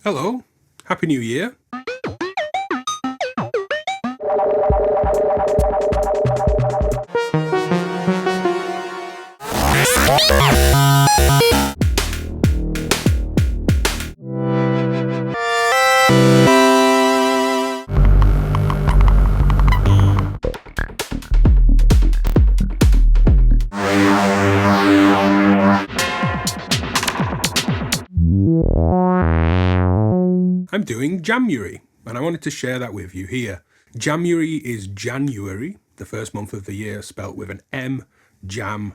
Hello, Happy New Year. I'm doing Jamuary, and I wanted to share that with you here. Jamuary is January, the first month of the year, spelt with an M, jam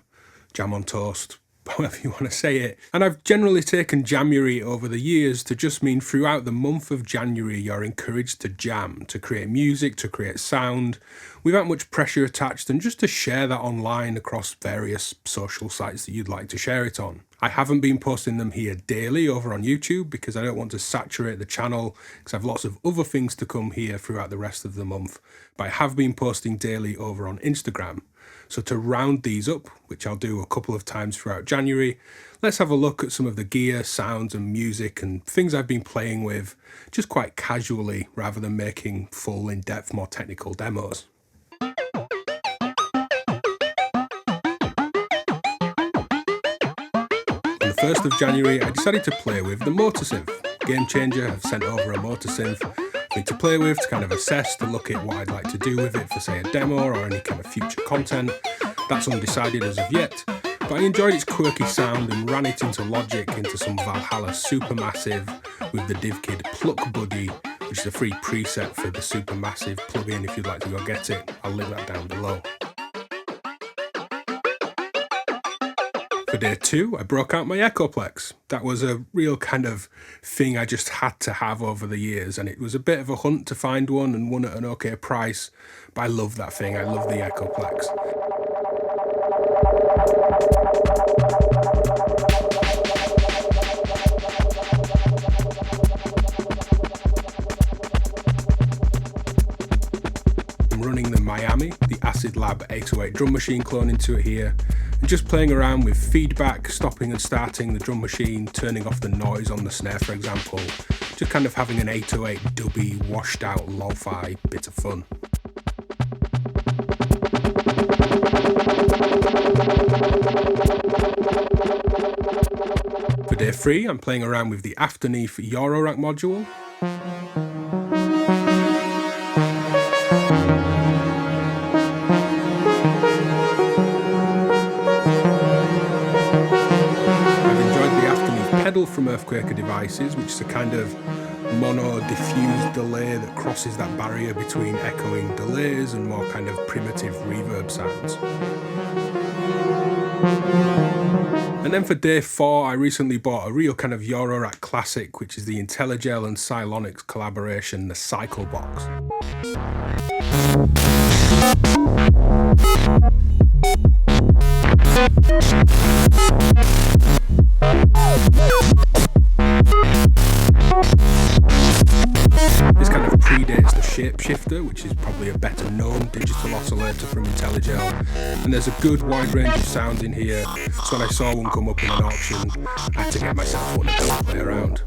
on toast, however you want to say it. And I've generally taken Jamuary over the years to just mean throughout the month of January you're encouraged to jam, to create music, to create sound, without much pressure attached, and just to share that online across various social sites that you'd like to share it on. I haven't been posting them here daily over on YouTube because I don't want to saturate the channel because I have lots of other things to come here throughout the rest of the month, but I have been posting daily over on Instagram. So to round these up, which I'll do a couple of times throughout January, let's have a look at some of the gear, sounds and music and things I've been playing with just quite casually rather than making full, in-depth, more technical demos. On the 1st of January, I decided to play with the Motorsynth. Gamechanger have sent over a Motorsynth for me to play with, to kind of assess, to look at what I'd like to do with it for, say, a demo or any kind of future content. That's undecided as of yet, but I enjoyed its quirky sound and ran it into Logic into some Valhalla Supermassive with the DivKid Pluck Buddy, which is a free preset for the Supermassive plugin if you'd like to go get it. I'll link that down below. For day 2, I broke out my Echoplex. That was a real kind of thing I just had to have over the years, and it was a bit of a hunt to find one and one at an okay price, but I love that thing. I love the Echoplex. I'm running the Miami, the Acid Lab 808 drum machine clone into it here. And just playing around with feedback, stopping and starting the drum machine, turning off the noise on the snare, for example. Just kind of having an 808 dubby, washed out, lo-fi bit of fun. For day 3, I'm playing around with the Afterneath Eurorack module. Pedal from Earthquaker Devices, which is a kind of mono diffused delay that crosses that barrier between echoing delays and more kind of primitive reverb sounds. And then for day 4, I recently bought a real kind of Eurorack classic, which is the Intellijel and Cylonics collaboration, the Cyclebox. This kind of predates the Shapeshifter, which is probably a better known digital oscillator from Intellijel, and there's a good wide range of sounds in here, so when I saw one come up in an auction, I had to get myself one and go play around.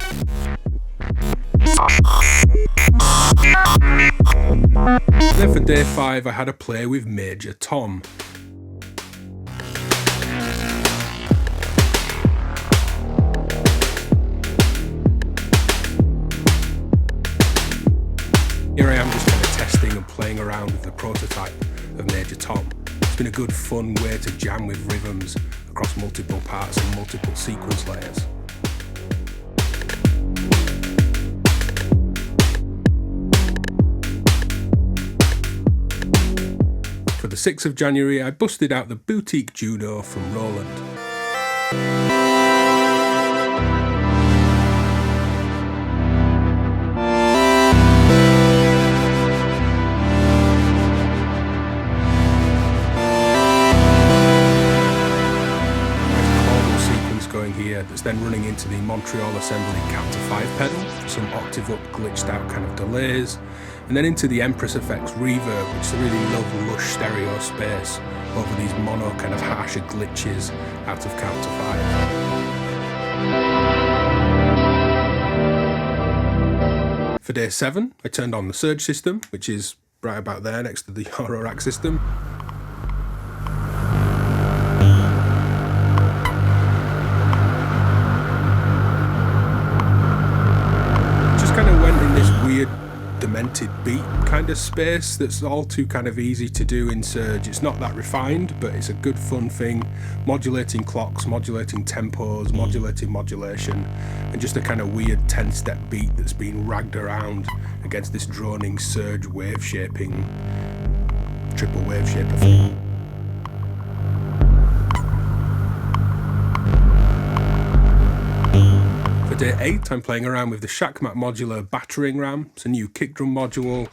Then for day 5, I had a play with Major Tom. Here I am just kind of testing and playing around with the prototype of Major Tom. It's been a good fun way to jam with rhythms across multiple parts and multiple sequence layers. For the 6th of January, I busted out the Boutique Juno from Roland. That's then running into the Montreal Assembly Captor 5 pedal, some octave up glitched out kind of delays, and then into the Empress effects reverb, which I really love lush stereo space over these mono kind of harsher glitches out of Captor 5. For day 7, I turned on the Serge system, which is right about there next to the Eurorack system. Just kind of went in this weird demented beat kind of space that's all too kind of easy to do in Serge. It's not that refined, but it's a good fun thing, modulating clocks, modulating tempos, modulating modulation, and just a kind of weird 10-step beat that's been ragged around against this droning Serge wave shaping, triple wave shaper thing. For day 8, I'm playing around with the Shakmat modular Battering Ram. It's a new kick drum module.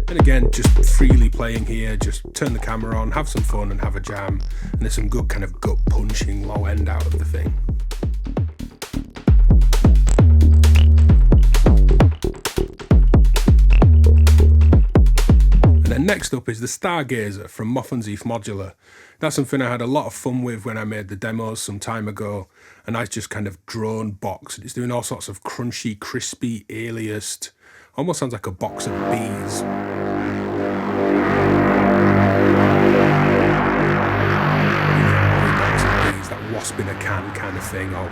And again, just freely playing here, just turn the camera on, have some fun and have a jam. And there's some good kind of gut punching low end out of the thing. Next up is the Stargazer from Motorsynth Modular. That's something I had a lot of fun with when I made the demos some time ago. A nice just kind of drone box. It's doing all sorts of crunchy, crispy, aliased, almost sounds like a box of bees. That wasp in a can kind of thing, or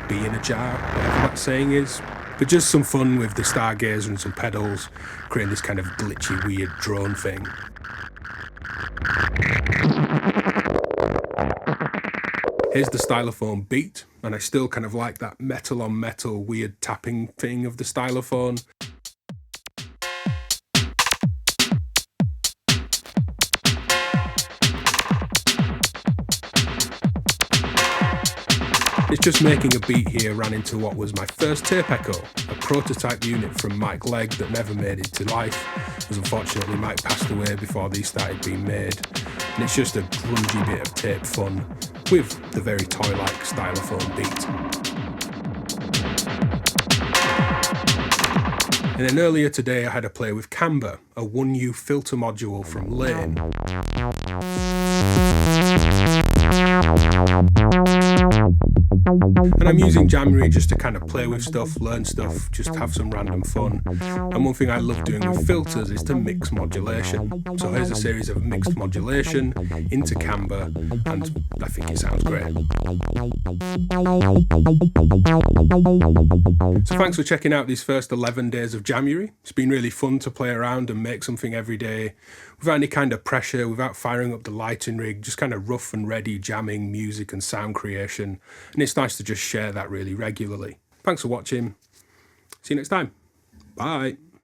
bee in a jar, whatever that saying is. But just some fun with the Stargazer and some pedals, creating this kind of glitchy, weird drone thing. Here's the Stylophone beat, and I still kind of like that metal on metal weird tapping thing of the Stylophone. It's just making a beat here ran into what was my first tape echo, a prototype unit from Mike Legg that never made it to life, as unfortunately Mike passed away before these started being made. And it's just a grungy bit of tape fun with the very toy-like Stylophone beat. And then earlier today I had a play with Camber, a 1U filter module from Laine. And I'm using Jamuary just to kind of play with stuff, learn stuff, just have some random fun. And one thing I love doing with filters is to mix modulation. So here's a series of mixed modulation into Camber, and I think it sounds great. So thanks for checking out these first 11 days of Jamuary. It's been really fun to play around and make something every day without any kind of pressure, without firing up the lighting rig, just kind of rough and ready jamming, music and sound creation. And it's nice to just share that really regularly. Thanks for watching. See you next time. Bye.